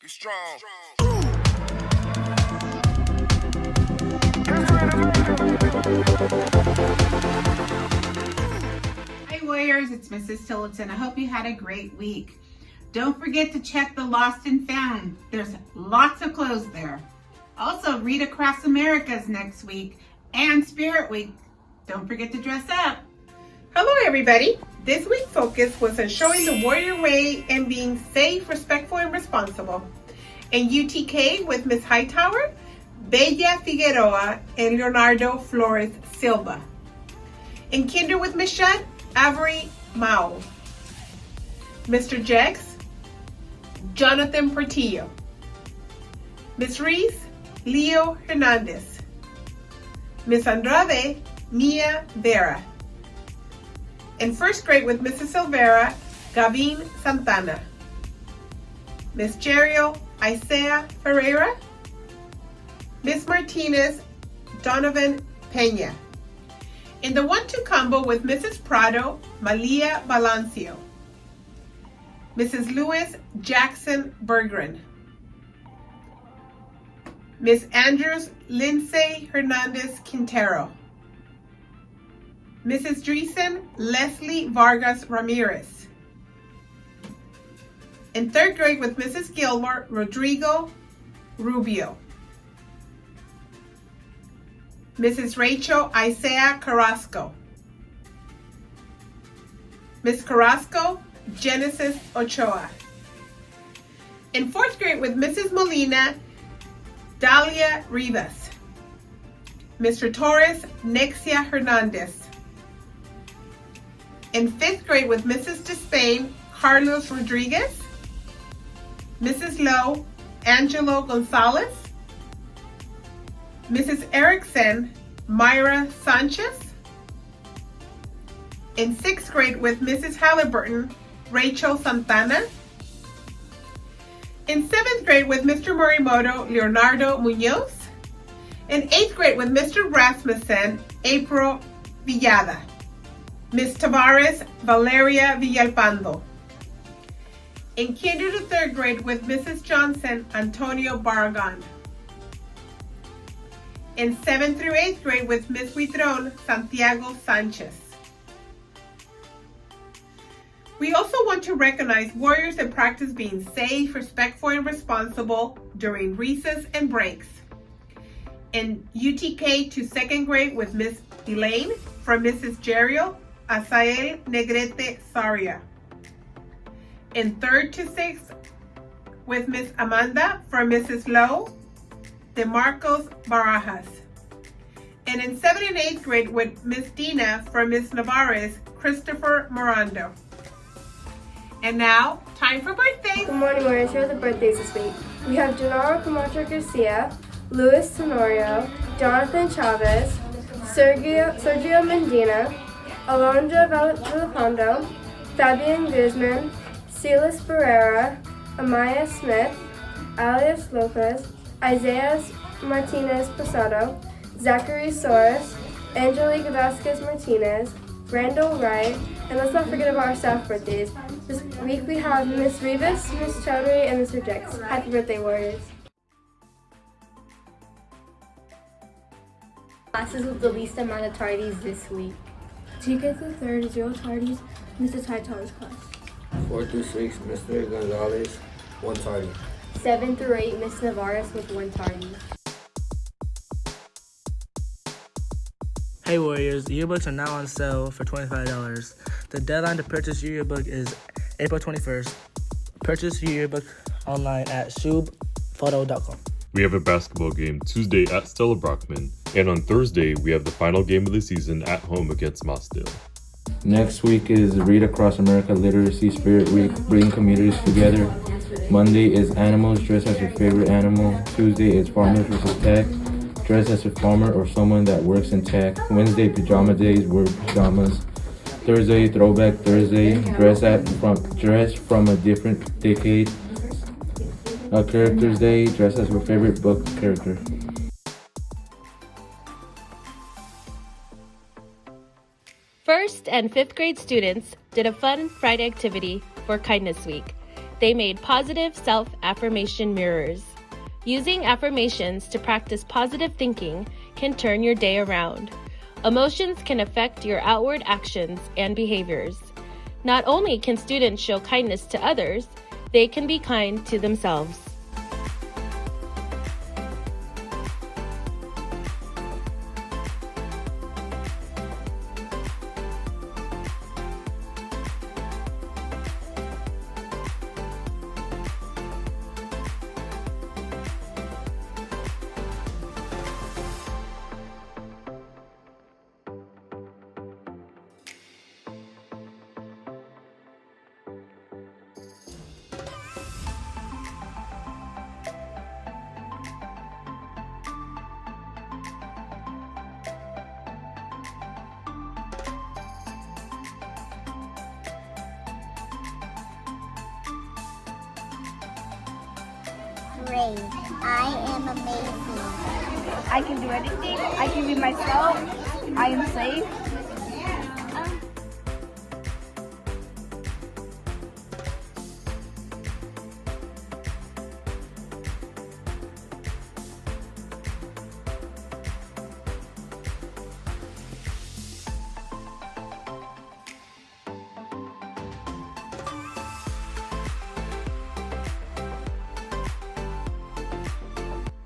Be strong. Hi Warriors, it's Mrs. Tillotson. I hope you had a great week. Don't forget to check the Lost and Found. There's lots of clothes there. Also, read Across America's next week and Spirit Week. Don't forget to dress up. Hello everybody. This week's focus was on showing the warrior way and being safe, respectful, and responsible. In UTK with Miss Hightower, Bella Figueroa, and Leonardo Flores Silva. In Kinder with Miss Shutt, Avery Mao. Mr. Jex, Jonathan Portillo. Miss Reese, Leo Hernandez. Miss Andrade, Mia Vera. In first grade with Mrs. Silvera, Gavin Santana. Miss Jeriel, Isaiah Ferreira. Miss Martinez, Donovan Pena. In the 1-2 combo with Mrs. Prado, Malia Balancio. Mrs. Lewis, Jackson Bergren. Miss Andrews, Lindsay Hernandez Quintero. Mrs. Dreesen, Leslie Vargas Ramirez. In third grade with Mrs. Gilmore, Rodrigo Rubio. Mrs. Rachel Isaiah Carrasco. Miss Carrasco, Genesis Ochoa. In fourth grade with Mrs. Molina, Dalia Rivas. Mr. Torres, Nexia Hernandez. In fifth grade with Mrs. Despain, Carlos Rodriguez. Mrs. Lowe, Angelo Gonzalez. Mrs. Erickson, Myra Sanchez. In sixth grade with Mrs. Halliburton, Rachel Santana. In seventh grade with Mr. Morimoto, Leonardo Munoz. In eighth grade with Mr. Rasmussen, April Villada. Miss Tavares, Valeria Villalpando. In kinder to third grade with Mrs. Johnson, Antonio Barragan. In 7th through 8th grade with Miss Huitron, Santiago Sanchez. We also want to recognize warriors that practice being safe, respectful, and responsible during recess and breaks. In UTK to 2nd grade with Miss Elaine from Mrs. Jeriel, Asael Negrete Saria. In 3rd to 6th with Miss Amanda from Mrs. Lowe, DeMarcos Barajas. And in 7th and 8th grade with Miss Dina from Miss Navarez, Christopher Morando. And now, time for birthdays. Good morning, warriors. Here are the birthdays this week. We have Gennaro Camacho Garcia, Luis Tenorio, Jonathan Chavez, Sergio Mendina, Alondra Villapando, Fabian Guzman, Silas Barrera, Amaya Smith, Alias Lopez, Isaiah Martinez Posado, Zachary Soares, Angelique Vasquez Martinez, Randall Wright, and let's not forget about our staff birthdays. This week we have Miss Rivas, Miss Chowdhury, and Mr. Jex. Happy birthday, warriors. Classes with the least amount of tardies this week. TK through 3rd, 0 tardies, Mrs. Hightower's class. 4 through 6, Mr. Gonzalez, 1 tardy. 7 through 8, Miss Navarez with 1 tardy. Hey Warriors, yearbooks are now on sale for $25. The deadline to purchase your yearbook is April 21st. Purchase your yearbook online at shubphoto.com. We have a basketball game Tuesday at Stella Brockman, and on Thursday we have the final game of the season at home against Mossdale. Next week is Read Across America Literacy Spirit Week, bringing communities together. Monday is Animals, dress as your favorite animal. Tuesday is Farmers versus Tech, dress as a farmer or someone that works in tech. Wednesday, Pajama Days, wear pajamas. Thursday, Throwback Thursday, dress from a different decade. Characters Day, dress as your favorite book character. First and fifth grade students did a fun Friday activity for Kindness Week. they made positive self-affirmation mirrors. Using affirmations to practice positive thinking can turn your day around. Emotions can affect your outward actions and behaviors. Not only can students show kindness to others, they can be kind to themselves. Great. I am amazing. I can do anything. I can be myself. I am safe.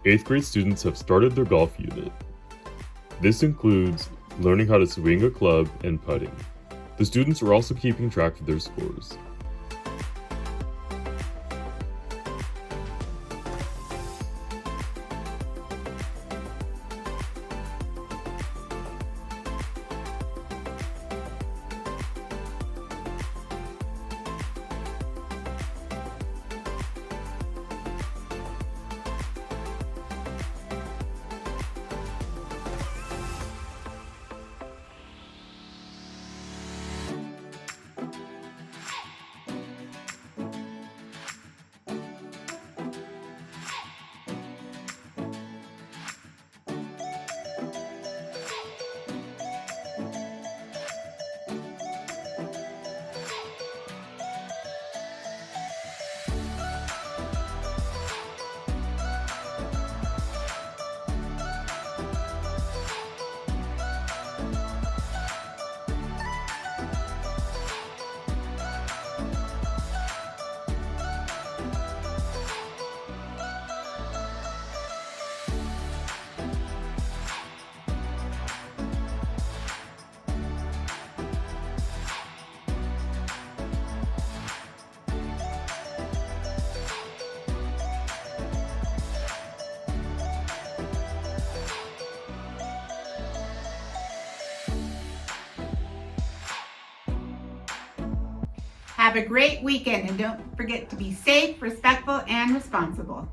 Eighth grade students have started their golf unit. This includes learning how to swing a club and putting. The students are also keeping track of their scores. Have a great weekend and don't forget to be safe, respectful, and responsible.